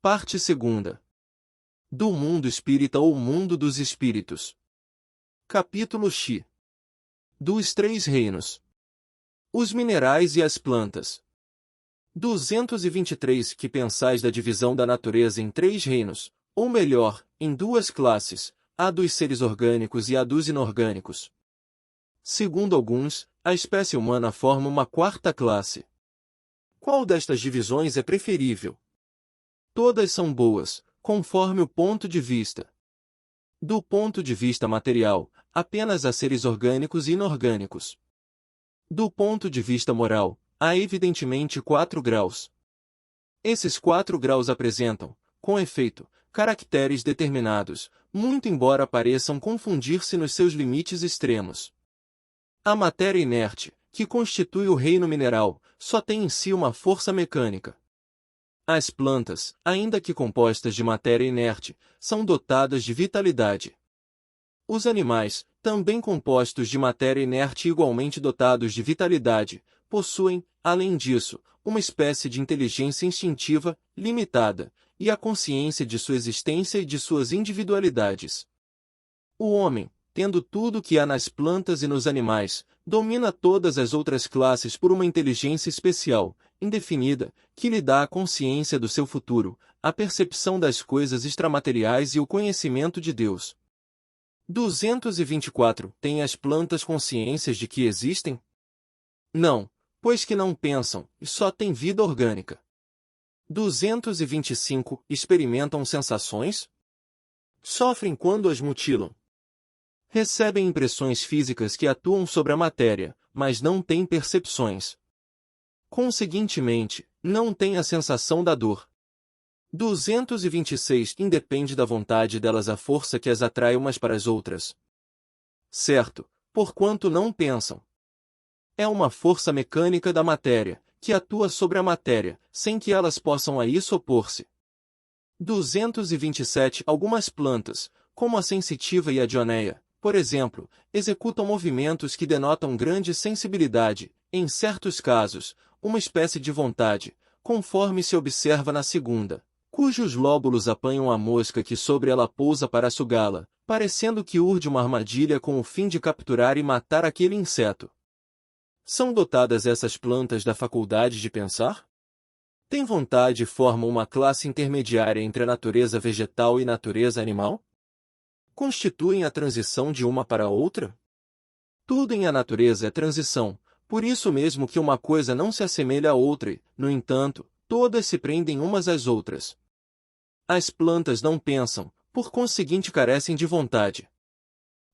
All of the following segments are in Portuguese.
Parte 2. Do mundo espírita ou mundo dos espíritos. Capítulo X. Dos três reinos. Os minerais e as plantas. 223. Que pensais da divisão da natureza em três reinos, ou melhor, em duas classes, a dos seres orgânicos e a dos inorgânicos? Segundo alguns, a espécie humana forma uma quarta classe. Qual destas divisões é preferível? Todas são boas, conforme o ponto de vista. Do ponto de vista material, apenas há seres orgânicos e inorgânicos. Do ponto de vista moral, há evidentemente 4 graus. Esses 4 graus apresentam, com efeito, caracteres determinados, muito embora pareçam confundir-se nos seus limites extremos. A matéria inerte, que constitui o reino mineral, só tem em si uma força mecânica. As plantas, ainda que compostas de matéria inerte, são dotadas de vitalidade. Os animais, também compostos de matéria inerte e igualmente dotados de vitalidade, possuem, além disso, uma espécie de inteligência instintiva, limitada, e a consciência de sua existência e de suas individualidades. O homem, tendo tudo o que há nas plantas e nos animais, domina todas as outras classes por uma inteligência especial, indefinida, que lhe dá a consciência do seu futuro, a percepção das coisas extramateriais e o conhecimento de Deus. 224. Têm as plantas consciências de que existem? Não, pois que não pensam, e só têm vida orgânica. 225. Experimentam sensações? Sofrem quando as mutilam. Recebem impressões físicas que atuam sobre a matéria, mas não têm percepções. Conseguintemente, não têm a sensação da dor. 226. Independe da vontade delas a força que as atrai umas para as outras. Certo, porquanto não pensam. É uma força mecânica da matéria, que atua sobre a matéria, sem que elas possam a isso opor-se. 227. Algumas plantas, como a sensitiva e a dioneia, por exemplo, executam movimentos que denotam grande sensibilidade, em certos casos, uma espécie de vontade, conforme se observa na segunda, cujos lóbulos apanham a mosca que sobre ela pousa para sugá-la, parecendo que urde uma armadilha com o fim de capturar e matar aquele inseto. São dotadas essas plantas da faculdade de pensar? Têm vontade e formam uma classe intermediária entre a natureza vegetal e natureza animal? Constituem a transição de uma para a outra? Tudo em a natureza é transição, por isso mesmo que uma coisa não se assemelha a outra e, no entanto, todas se prendem umas às outras. As plantas não pensam, por conseguinte carecem de vontade.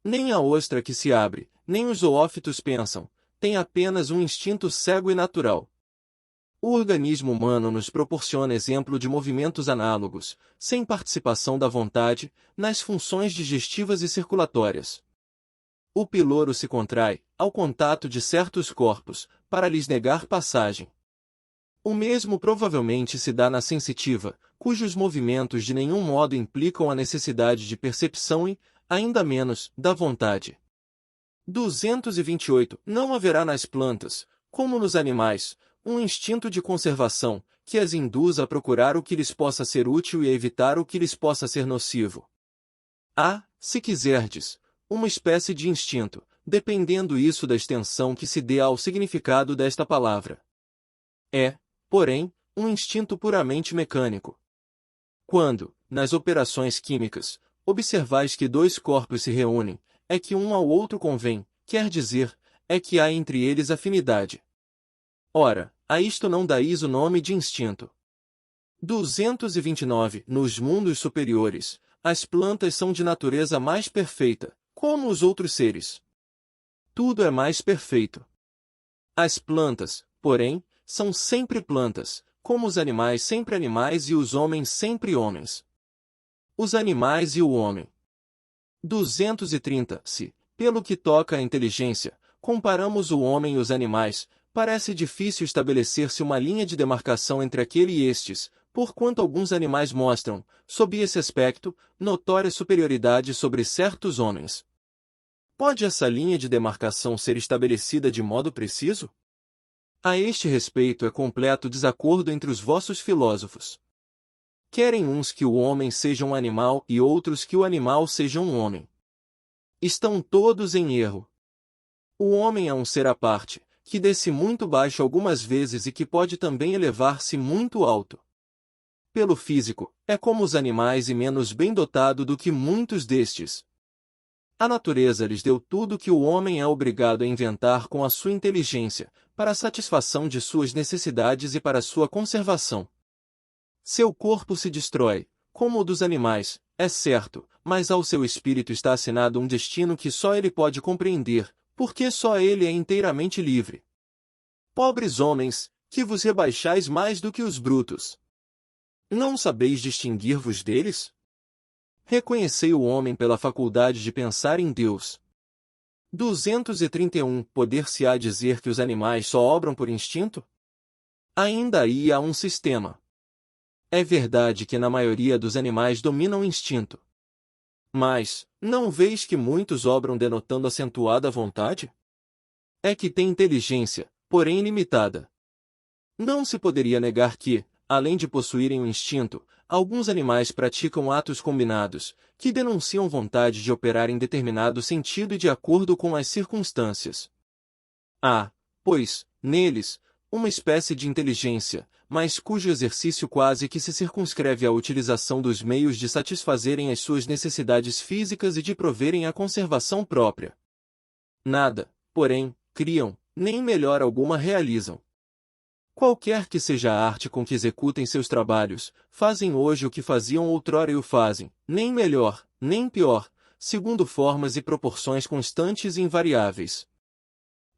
Nem a ostra que se abre, nem os zoófitos pensam, têm apenas um instinto cego e natural. O organismo humano nos proporciona exemplo de movimentos análogos, sem participação da vontade, nas funções digestivas e circulatórias. O piloro se contrai, ao contato de certos corpos, para lhes negar passagem. O mesmo provavelmente se dá na sensitiva, cujos movimentos de nenhum modo implicam a necessidade de percepção e, ainda menos, da vontade. 228. Não haverá nas plantas, como nos animais, um instinto de conservação, que as induza a procurar o que lhes possa ser útil e a evitar o que lhes possa ser nocivo. Há, se quiserdes, uma espécie de instinto, dependendo isso da extensão que se dê ao significado desta palavra. É, porém, um instinto puramente mecânico. Quando, nas operações químicas, observais que dois corpos se reúnem, é que um ao outro convém, quer dizer, é que há entre eles afinidade. Ora, a isto não dais o nome de instinto. 229. Nos mundos superiores, as plantas são de natureza mais perfeita, como os outros seres. Tudo é mais perfeito. As plantas, porém, são sempre plantas, como os animais sempre animais e os homens sempre homens. Os animais e o homem. 230. Se, pelo que toca à inteligência, comparamos o homem e os animais, parece difícil estabelecer-se uma linha de demarcação entre aquele e estes, porquanto alguns animais mostram, sob esse aspecto, notória superioridade sobre certos homens. Pode essa linha de demarcação ser estabelecida de modo preciso? A este respeito é completo desacordo entre os vossos filósofos. Querem uns que o homem seja um animal e outros que o animal seja um homem. Estão todos em erro. O homem é um ser à parte, que desce muito baixo algumas vezes e que pode também elevar-se muito alto. Pelo físico, é como os animais e menos bem dotado do que muitos destes. A natureza lhes deu tudo que o homem é obrigado a inventar com a sua inteligência, para a satisfação de suas necessidades e para sua conservação. Seu corpo se destrói, como o dos animais, é certo, mas ao seu espírito está assinado um destino que só ele pode compreender, porque só ele é inteiramente livre. Pobres homens, que vos rebaixais mais do que os brutos! Não sabeis distinguir-vos deles? Reconhecei o homem pela faculdade de pensar em Deus. 231. Poder-se-á dizer que os animais só obram por instinto? Ainda aí há um sistema. É verdade que na maioria dos animais domina o instinto. Mas, não veis que muitos obram denotando acentuada vontade? É que têm inteligência, porém limitada. Não se poderia negar que, além de possuírem o instinto, alguns animais praticam atos combinados, que denunciam vontade de operar em determinado sentido e de acordo com as circunstâncias. Há, pois, neles, uma espécie de inteligência, mas cujo exercício quase que se circunscreve à utilização dos meios de satisfazerem as suas necessidades físicas e de proverem à conservação própria. Nada, porém, criam, nem melhor alguma realizam. Qualquer que seja a arte com que executem seus trabalhos, fazem hoje o que faziam outrora e o fazem, nem melhor, nem pior, segundo formas e proporções constantes e invariáveis.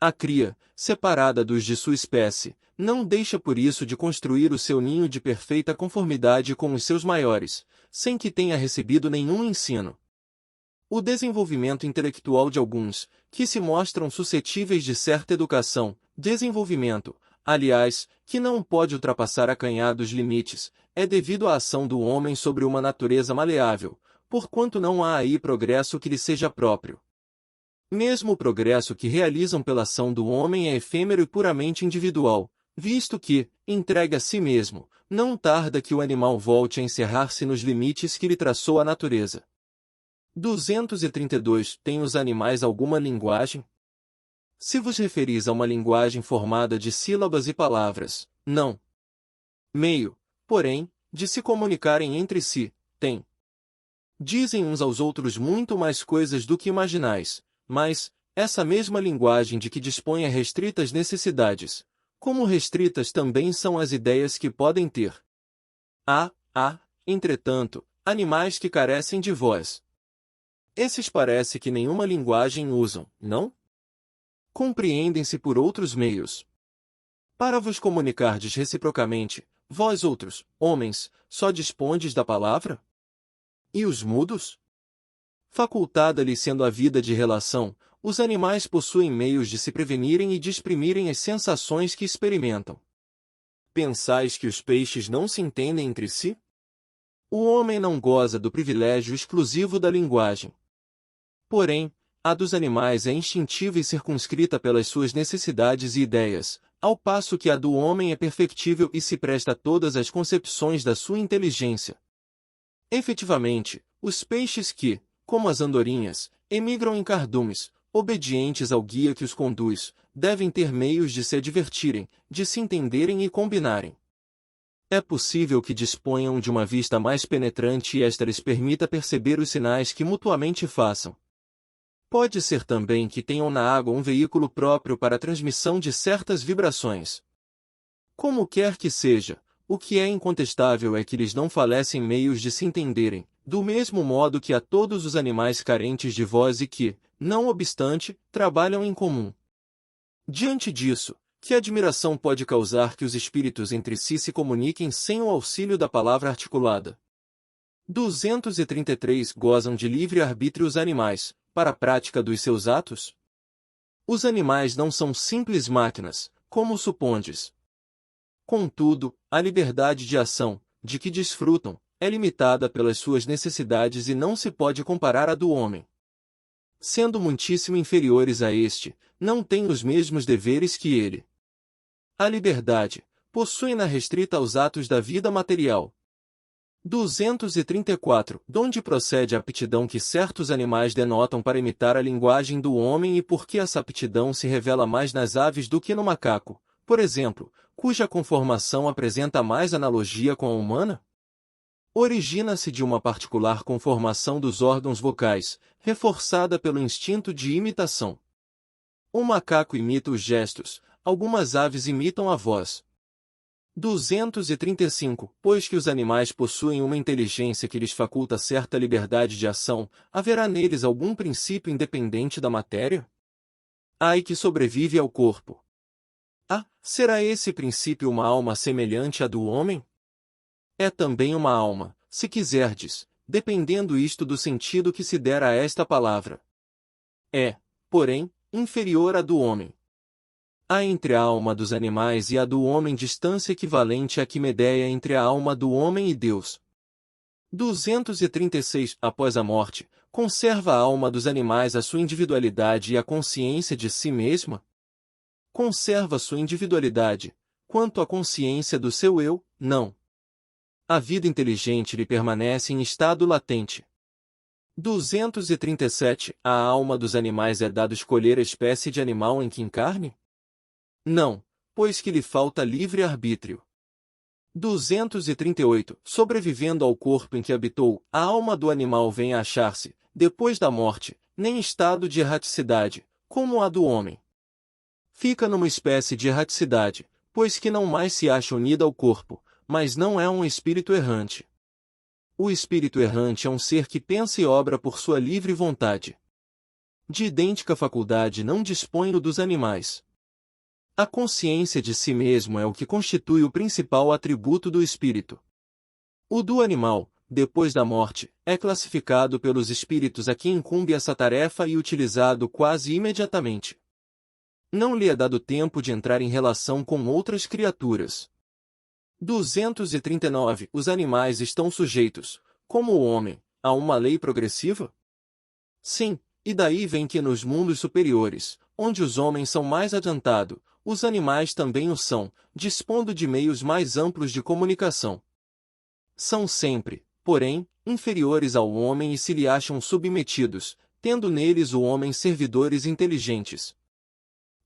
A cria, separada dos de sua espécie, não deixa por isso de construir o seu ninho de perfeita conformidade com os seus maiores, sem que tenha recebido nenhum ensino. O desenvolvimento intelectual de alguns, que se mostram suscetíveis de certa educação, desenvolvimento, aliás, que não pode ultrapassar acanhados limites, é devido à ação do homem sobre uma natureza maleável, porquanto não há aí progresso que lhe seja próprio. Mesmo o progresso que realizam pela ação do homem é efêmero e puramente individual, visto que, entregue a si mesmo, não tarda que o animal volte a encerrar-se nos limites que lhe traçou a natureza. 232. Têm os animais alguma linguagem? Se vos referis a uma linguagem formada de sílabas e palavras, não. Meio, porém, de se comunicarem entre si, têm. Dizem uns aos outros muito mais coisas do que imaginais, mas, essa mesma linguagem de que dispõe é restritas necessidades, como restritas também são as ideias que podem ter. Há, entretanto, animais que carecem de voz. Esses parece que nenhuma linguagem usam, não? Compreendem-se por outros meios. Para vos comunicardes reciprocamente, vós outros, homens, só dispondes da palavra? E os mudos? Facultada-lhes sendo a vida de relação, os animais possuem meios de se prevenirem e de exprimirem as sensações que experimentam. Pensais que os peixes não se entendem entre si? O homem não goza do privilégio exclusivo da linguagem. Porém, a dos animais é instintiva e circunscrita pelas suas necessidades e ideias, ao passo que a do homem é perfectível e se presta a todas as concepções da sua inteligência. Efetivamente, os peixes que, como as andorinhas, emigram em cardumes, obedientes ao guia que os conduz, devem ter meios de se divertirem, de se entenderem e combinarem. É possível que disponham de uma vista mais penetrante e esta lhes permita perceber os sinais que mutuamente façam. Pode ser também que tenham na água um veículo próprio para a transmissão de certas vibrações. Como quer que seja, o que é incontestável é que lhes não falecem meios de se entenderem, do mesmo modo que a todos os animais carentes de voz e que, não obstante, trabalham em comum. Diante disso, que admiração pode causar que os espíritos entre si se comuniquem sem o auxílio da palavra articulada? 233. Gozam de livre-arbítrio os animais, para a prática dos seus atos? Os animais não são simples máquinas, como supondes. Contudo, a liberdade de ação, de que desfrutam, é limitada pelas suas necessidades e não se pode comparar à do homem. Sendo muitíssimo inferiores a este, não têm os mesmos deveres que ele. A liberdade, possuem-na restrita aos atos da vida material. 234. Donde procede a aptidão que certos animais denotam para imitar a linguagem do homem e por que essa aptidão se revela mais nas aves do que no macaco, por exemplo, cuja conformação apresenta mais analogia com a humana? Origina-se de uma particular conformação dos órgãos vocais, reforçada pelo instinto de imitação. O macaco imita os gestos, algumas aves imitam a voz. 235. Pois que os animais possuem uma inteligência que lhes faculta certa liberdade de ação, haverá neles algum princípio independente da matéria? Ai que sobrevive ao corpo. Será esse princípio uma alma semelhante à do homem? É também uma alma, se quiserdes, dependendo isto do sentido que se der a esta palavra. É, porém, inferior à do homem. Há entre a alma dos animais e a do homem distância equivalente à quimedeia entre a alma do homem e Deus. 236. Após a morte, conserva a alma dos animais a sua individualidade e a consciência de si mesma? Conserva sua individualidade. Quanto à consciência do seu eu, não. A vida inteligente lhe permanece em estado latente. 237. A alma dos animais é dado escolher a espécie de animal em que encarne? Não, pois que lhe falta livre-arbítrio. 238. Sobrevivendo ao corpo em que habitou, a alma do animal vem a achar-se, depois da morte, nem estado de erraticidade, como a do homem. Fica numa espécie de erraticidade, pois que não mais se acha unida ao corpo, mas não é um espírito errante. O espírito errante é um ser que pensa e obra por sua livre vontade. De idêntica faculdade não dispõe o dos animais. A consciência de si mesmo é o que constitui o principal atributo do espírito. O do animal, depois da morte, é classificado pelos espíritos a que incumbe essa tarefa e utilizado quase imediatamente. Não lhe é dado tempo de entrar em relação com outras criaturas. 239. Os animais estão sujeitos, como o homem, a uma lei progressiva? Sim, e daí vem que nos mundos superiores, onde os homens são mais adiantados, os animais também o são, dispondo de meios mais amplos de comunicação. São sempre, porém, inferiores ao homem e se lhe acham submetidos, tendo neles o homem servidores inteligentes.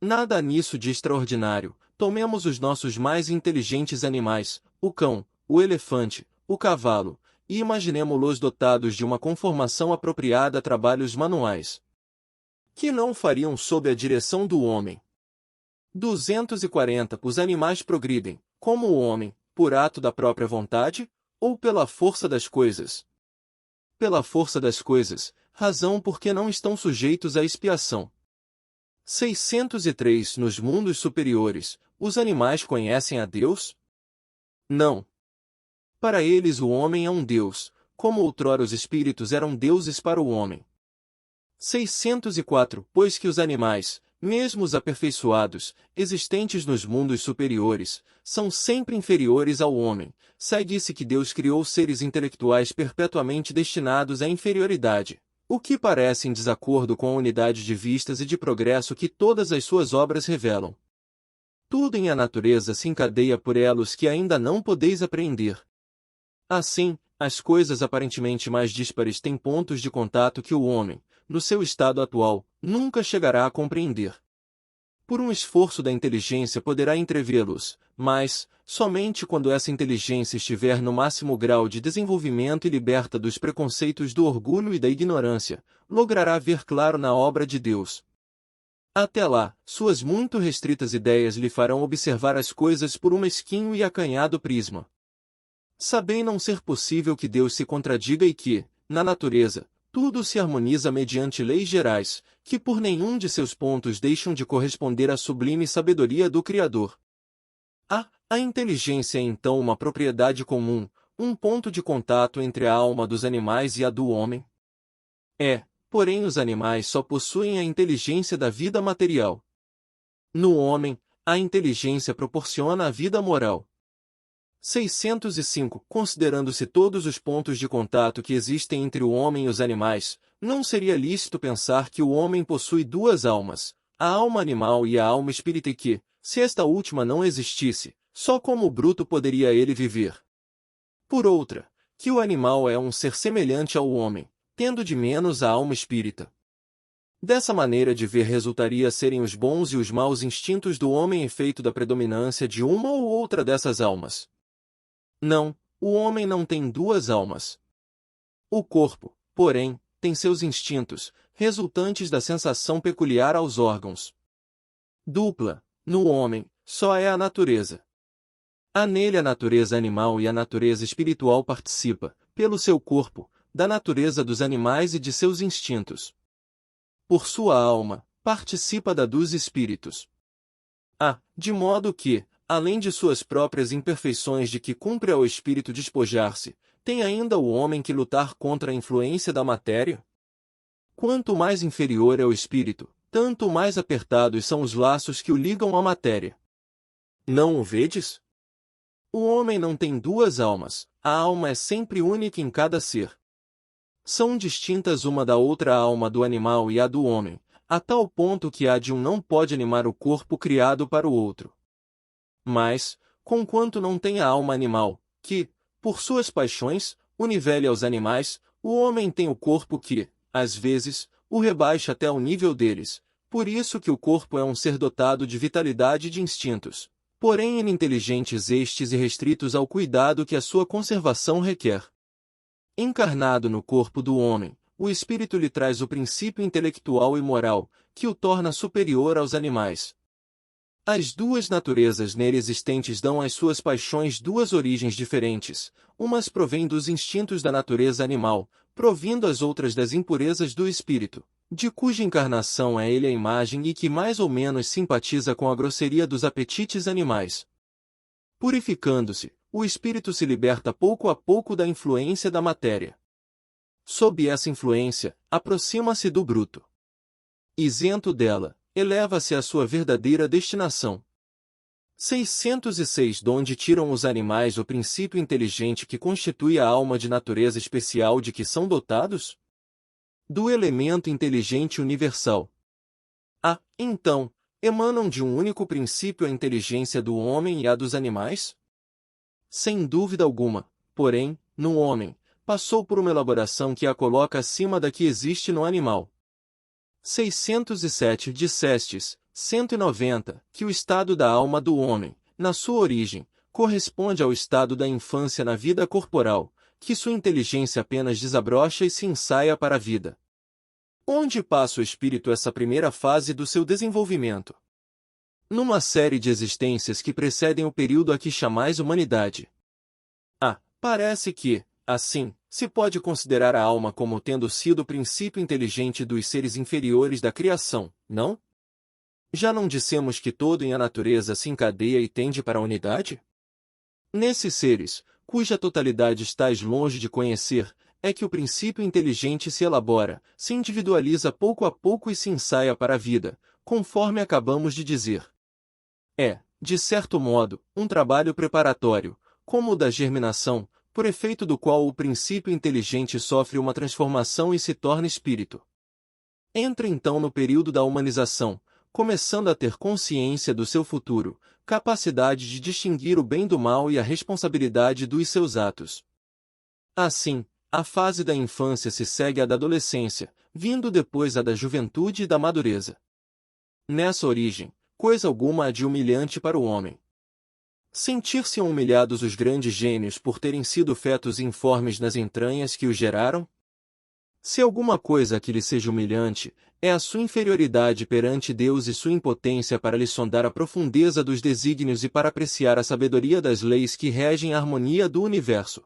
Nada há nisso de extraordinário. Tomemos os nossos mais inteligentes animais, o cão, o elefante, o cavalo, e imaginemo-los dotados de uma conformação apropriada a trabalhos manuais. Que não fariam sob a direção do homem? 240. Os animais progridem, como o homem, por ato da própria vontade, ou pela força das coisas? Pela força das coisas, razão porque não estão sujeitos à expiação. 603. Nos mundos superiores, os animais conhecem a Deus? Não. Para eles o homem é um Deus, como outrora os espíritos eram deuses para o homem. 604. Pois que os animais, mesmo os aperfeiçoados, existentes nos mundos superiores, são sempre inferiores ao homem, sai-disse que Deus criou seres intelectuais perpetuamente destinados à inferioridade, o que parece em desacordo com a unidade de vistas e de progresso que todas as suas obras revelam. Tudo em a natureza se encadeia por elos que ainda não podeis apreender. Assim, as coisas aparentemente mais díspares têm pontos de contato que o homem, no seu estado atual, nunca chegará a compreender. Por um esforço da inteligência poderá entrevê-los, mas, somente quando essa inteligência estiver no máximo grau de desenvolvimento e liberta dos preconceitos do orgulho e da ignorância, logrará ver claro na obra de Deus. Até lá, suas muito restritas ideias lhe farão observar as coisas por um mesquinho e acanhado prisma. Sabei não ser possível que Deus se contradiga e que, na natureza, tudo se harmoniza mediante leis gerais, que por nenhum de seus pontos deixam de corresponder à sublime sabedoria do Criador. A inteligência é então uma propriedade comum, um ponto de contato entre a alma dos animais e a do homem? Porém os animais só possuem a inteligência da vida material. No homem, a inteligência proporciona a vida moral. 605. Considerando-se todos os pontos de contato que existem entre o homem e os animais, não seria lícito pensar que o homem possui duas almas, a alma animal e a alma espírita e que, se esta última não existisse, só como bruto poderia ele viver. Por outra, que o animal é um ser semelhante ao homem, tendo de menos a alma espírita. Dessa maneira de ver resultaria serem os bons e os maus instintos do homem efeito da predominância de uma ou outra dessas almas. Não, o homem não tem duas almas. O corpo, porém, tem seus instintos, resultantes da sensação peculiar aos órgãos. Dupla, no homem, só é a natureza. Há nele a natureza animal e a natureza espiritual participa, pelo seu corpo, da natureza dos animais e de seus instintos. Por sua alma, participa da dos espíritos. De modo que, além de suas próprias imperfeições de que cumpre ao espírito despojar-se, tem ainda o homem que lutar contra a influência da matéria? Quanto mais inferior é o espírito, tanto mais apertados são os laços que o ligam à matéria. Não o vedes? O homem não tem duas almas, a alma é sempre única em cada ser. São distintas uma da outra a alma do animal e a do homem, a tal ponto que a de um não pode animar o corpo criado para o outro. Mas, conquanto não tem a alma animal, que, por suas paixões, o nivele aos animais, o homem tem o corpo que, às vezes, o rebaixa até ao nível deles, por isso que o corpo é um ser dotado de vitalidade e de instintos, porém ininteligentes estes e restritos ao cuidado que a sua conservação requer. Encarnado no corpo do homem, o espírito lhe traz o princípio intelectual e moral, que o torna superior aos animais. As duas naturezas nele existentes dão às suas paixões duas origens diferentes, umas provêm dos instintos da natureza animal, provindo as outras das impurezas do espírito, de cuja encarnação é ele a imagem e que mais ou menos simpatiza com a grosseria dos apetites animais. Purificando-se, o espírito se liberta pouco a pouco da influência da matéria. Sob essa influência, aproxima-se do bruto. Isento dela, eleva-se à sua verdadeira destinação. 606 Donde tiram os animais o princípio inteligente que constitui a alma de natureza especial de que são dotados? Do elemento inteligente universal. Então, emanam de um único princípio a inteligência do homem e a dos animais? Sem dúvida alguma, porém, no homem, passou por uma elaboração que a coloca acima da que existe no animal. 607 Dissestes, 190, que o estado da alma do homem, na sua origem, corresponde ao estado da infância na vida corporal, que sua inteligência apenas desabrocha e se ensaia para a vida. Onde passa o espírito essa primeira fase do seu desenvolvimento? Numa série de existências que precedem o período a que chamais humanidade. Parece que, assim, se pode considerar a alma como tendo sido o princípio inteligente dos seres inferiores da criação, não? Já não dissemos que todo em a natureza se encadeia e tende para a unidade? Nesses seres, cuja totalidade estás longe de conhecer, é que o princípio inteligente se elabora, se individualiza pouco a pouco e se ensaia para a vida, conforme acabamos de dizer. É, de certo modo, um trabalho preparatório, como o da germinação, por efeito do qual o princípio inteligente sofre uma transformação e se torna espírito. Entra então no período da humanização, começando a ter consciência do seu futuro, capacidade de distinguir o bem do mal e a responsabilidade dos seus atos. Assim, a fase da infância se segue à da adolescência, vindo depois a da juventude e da madureza. Nessa origem, coisa alguma há de humilhante para o homem. Sentir-se humilhados os grandes gênios por terem sido fetos informes nas entranhas que os geraram? Se alguma coisa que lhe seja humilhante, é a sua inferioridade perante Deus e sua impotência para lhe sondar a profundeza dos desígnios e para apreciar a sabedoria das leis que regem a harmonia do universo.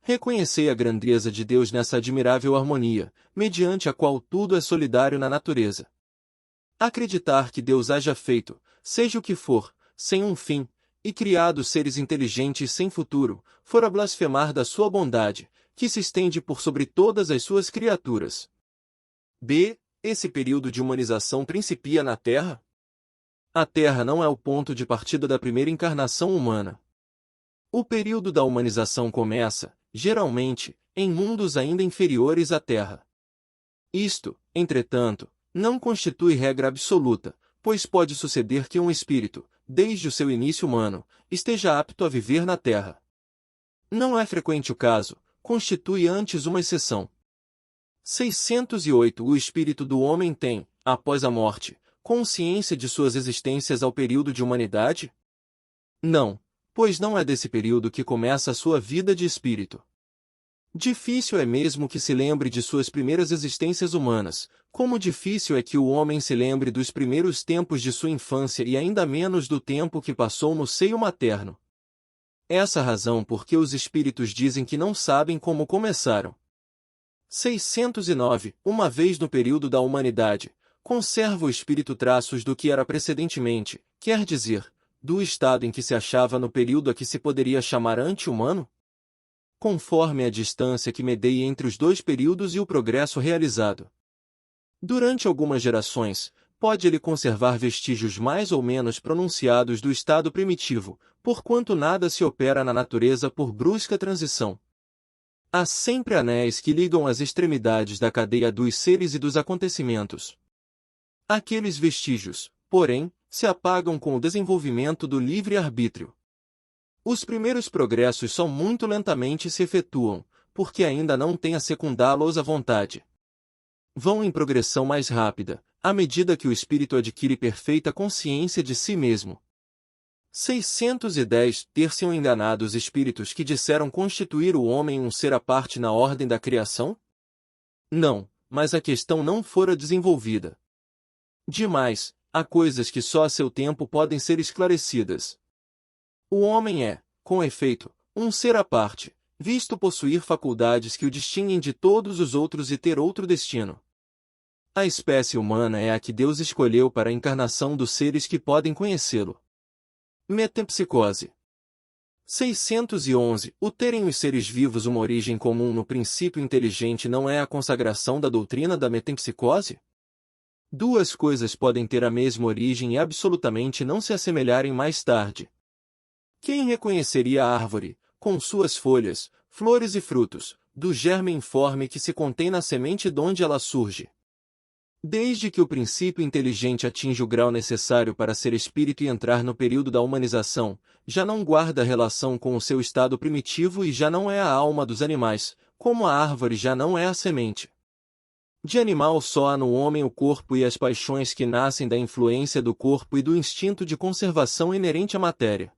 Reconhecei a grandeza de Deus nessa admirável harmonia, mediante a qual tudo é solidário na natureza. Acreditar que Deus haja feito, seja o que for, sem um fim, e criado seres inteligentes sem futuro, fora blasfemar da sua bondade, que se estende por sobre todas as suas criaturas. Esse período de humanização principia na Terra? A Terra não é o ponto de partida da primeira encarnação humana. O período da humanização começa, geralmente, em mundos ainda inferiores à Terra. Isto, entretanto, não constitui regra absoluta, pois pode suceder que um espírito, desde o seu início humano, esteja apto a viver na Terra. Não é frequente o caso, constitui antes uma exceção. 608 O espírito do homem tem, após a morte, consciência de suas existências ao período de humanidade? Não, pois não é desse período que começa a sua vida de espírito. Difícil é mesmo que se lembre de suas primeiras existências humanas, como difícil é que o homem se lembre dos primeiros tempos de sua infância e ainda menos do tempo que passou no seio materno. Essa razão porque os espíritos dizem que não sabem como começaram. 609 Uma vez no período da humanidade, conserva o espírito traços do que era precedentemente, quer dizer, do estado em que se achava no período a que se poderia chamar ante-humano? Conforme a distância que medeie entre os dois períodos e o progresso realizado. Durante algumas gerações, pode ele conservar vestígios mais ou menos pronunciados do estado primitivo, porquanto nada se opera na natureza por brusca transição. Há sempre anéis que ligam as extremidades da cadeia dos seres e dos acontecimentos. Aqueles vestígios, porém, se apagam com o desenvolvimento do livre-arbítrio. Os primeiros progressos só muito lentamente se efetuam, porque ainda não têm a secundá-los à vontade. Vão em progressão mais rápida, à medida que o espírito adquire perfeita consciência de si mesmo. 610 Ter-se-ão enganado os espíritos que disseram constituir o homem um ser à parte na ordem da criação? Não, mas a questão não fora desenvolvida. Demais, há coisas que só a seu tempo podem ser esclarecidas. O homem é, com efeito, um ser à parte, visto possuir faculdades que o distinguem de todos os outros e ter outro destino. A espécie humana é a que Deus escolheu para a encarnação dos seres que podem conhecê-lo. Metempsicose. 611 O terem os seres vivos uma origem comum no princípio inteligente não é a consagração da doutrina da metempsicose? Duas coisas podem ter a mesma origem e absolutamente não se assemelharem mais tarde. Quem reconheceria a árvore, com suas folhas, flores e frutos, do germe informe que se contém na semente donde ela surge? Desde que o princípio inteligente atinge o grau necessário para ser espírito e entrar no período da humanização, já não guarda relação com o seu estado primitivo e já não é a alma dos animais, como a árvore já não é a semente. De animal só há no homem o corpo e as paixões que nascem da influência do corpo e do instinto de conservação inerente à matéria.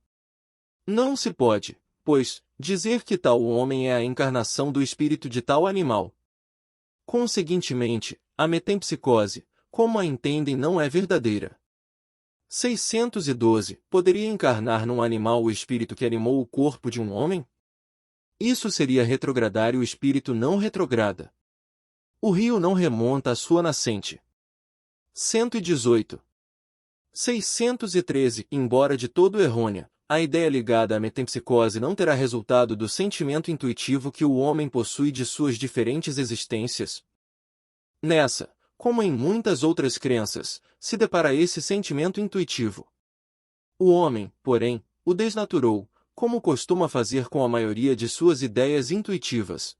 Não se pode, pois, dizer que tal homem é a encarnação do espírito de tal animal. Conseguintemente, a metempsicose, como a entendem, não é verdadeira. 612 Poderia encarnar num animal o espírito que animou o corpo de um homem? Isso seria retrogradar e o espírito não retrograda. O rio não remonta à sua nascente. 118 613 Embora de todo errônea, a ideia ligada à metempsicose não terá resultado do sentimento intuitivo que o homem possui de suas diferentes existências. Nessa, como em muitas outras crenças, se depara esse sentimento intuitivo. O homem, porém, o desnaturou, como costuma fazer com a maioria de suas ideias intuitivas.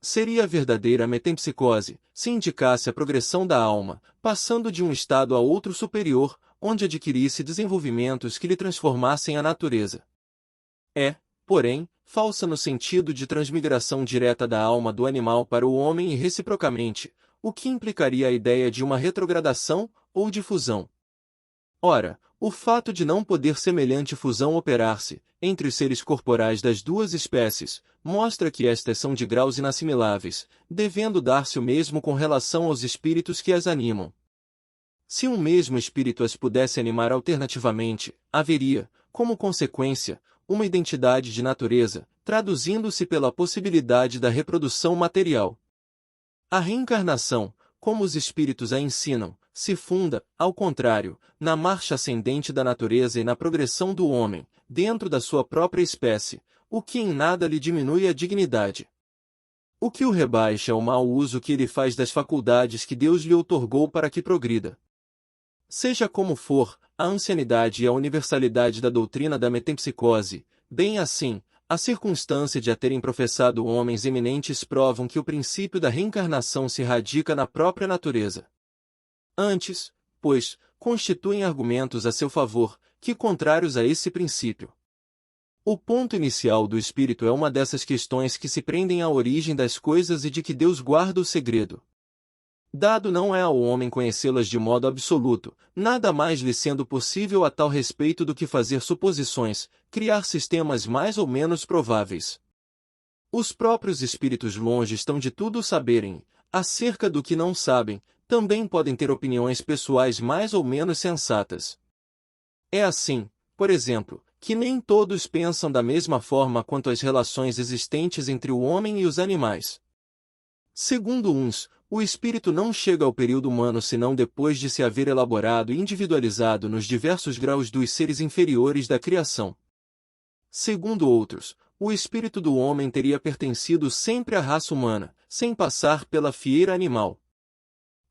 Seria a verdadeira metempsicose, se indicasse a progressão da alma, passando de um estado a outro superior, onde adquirisse desenvolvimentos que lhe transformassem a natureza. É, porém, falsa no sentido de transmigração direta da alma do animal para o homem e reciprocamente, o que implicaria a ideia de uma retrogradação ou de fusão. Ora, o fato de não poder semelhante fusão operar-se, entre os seres corporais das duas espécies, mostra que estas são de graus inassimiláveis, devendo dar-se o mesmo com relação aos espíritos que as animam. Se um mesmo espírito as pudesse animar alternativamente, haveria, como consequência, uma identidade de natureza, traduzindo-se pela possibilidade da reprodução material. A reencarnação, como os espíritos a ensinam, se funda, ao contrário, na marcha ascendente da natureza e na progressão do homem, dentro da sua própria espécie, o que em nada lhe diminui a dignidade. O que o rebaixa é o mau uso que ele faz das faculdades que Deus lhe outorgou para que progrida. Seja como for, a ancianidade e a universalidade da doutrina da metempsicose, bem assim, a circunstância de a terem professado homens eminentes provam que o princípio da reencarnação se radica na própria natureza. Antes, pois, constituem argumentos a seu favor, que contrários a esse princípio. O ponto inicial do espírito é uma dessas questões que se prendem à origem das coisas e de que Deus guarda o segredo. Dado não é ao homem conhecê-las de modo absoluto, nada mais lhe sendo possível a tal respeito do que fazer suposições, criar sistemas mais ou menos prováveis. Os próprios espíritos longe estão de tudo saberem, acerca do que não sabem, também podem ter opiniões pessoais mais ou menos sensatas. É assim, por exemplo, que nem todos pensam da mesma forma quanto às relações existentes entre o homem e os animais. Segundo uns, o espírito não chega ao período humano senão depois de se haver elaborado e individualizado nos diversos graus dos seres inferiores da criação. Segundo outros, o espírito do homem teria pertencido sempre à raça humana, sem passar pela fieira animal.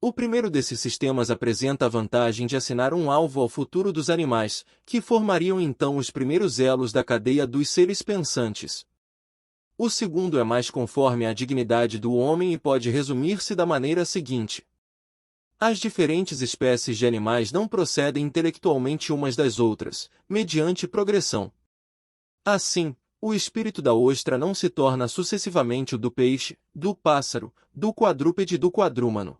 O primeiro desses sistemas apresenta a vantagem de assinar um alvo ao futuro dos animais, que formariam então os primeiros elos da cadeia dos seres pensantes. O segundo é mais conforme à dignidade do homem e pode resumir-se da maneira seguinte. As diferentes espécies de animais não procedem intelectualmente umas das outras, mediante progressão. Assim, o espírito da ostra não se torna sucessivamente o do peixe, do pássaro, do quadrúpede e do quadrúmano.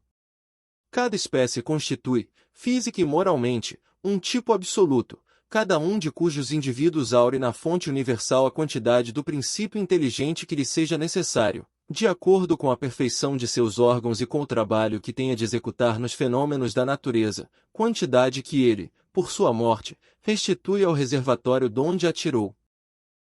Cada espécie constitui, física e moralmente, um tipo absoluto, cada um de cujos indivíduos aure na fonte universal a quantidade do princípio inteligente que lhe seja necessário, de acordo com a perfeição de seus órgãos e com o trabalho que tenha de executar nos fenômenos da natureza, quantidade que ele, por sua morte, restitui ao reservatório donde a tirou.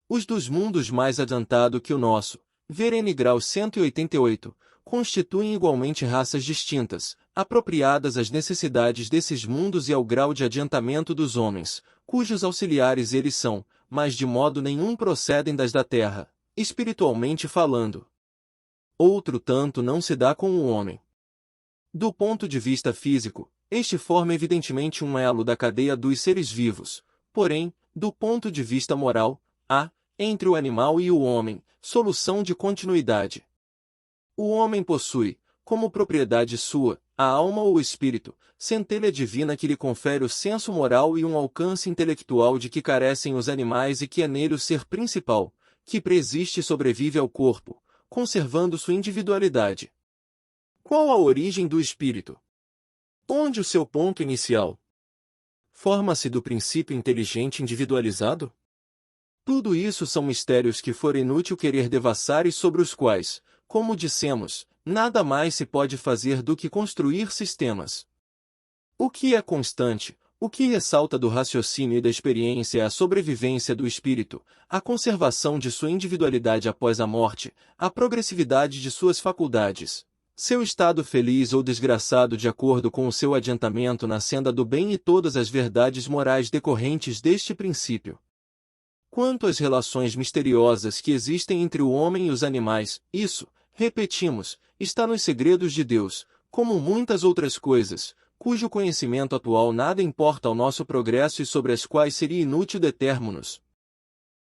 Os dos mundos mais adiantado que o nosso, VN grau 188, constituem igualmente raças distintas, apropriadas às necessidades desses mundos e ao grau de adiantamento dos homens, cujos auxiliares eles são, mas de modo nenhum procedem das da terra, espiritualmente falando. Outro tanto não se dá com o homem. Do ponto de vista físico, este forma evidentemente um elo da cadeia dos seres vivos, porém, do ponto de vista moral, há, entre o animal e o homem, solução de continuidade. O homem possui, como propriedade sua, a alma ou o espírito, centelha divina que lhe confere o senso moral e um alcance intelectual de que carecem os animais e que é nele o ser principal, que preexiste e sobrevive ao corpo, conservando sua individualidade. Qual a origem do espírito? Onde o seu ponto inicial? Forma-se do princípio inteligente individualizado? Tudo isso são mistérios que for inútil querer devassar e sobre os quais, como dissemos, nada mais se pode fazer do que construir sistemas. O que é constante, o que ressalta do raciocínio e da experiência é a sobrevivência do espírito, a conservação de sua individualidade após a morte, a progressividade de suas faculdades, seu estado feliz ou desgraçado de acordo com o seu adiantamento na senda do bem e todas as verdades morais decorrentes deste princípio. Quanto às relações misteriosas que existem entre o homem e os animais, isso, repetimos, está nos segredos de Deus, como muitas outras coisas, cujo conhecimento atual nada importa ao nosso progresso e sobre as quais seria inútil determos-nos.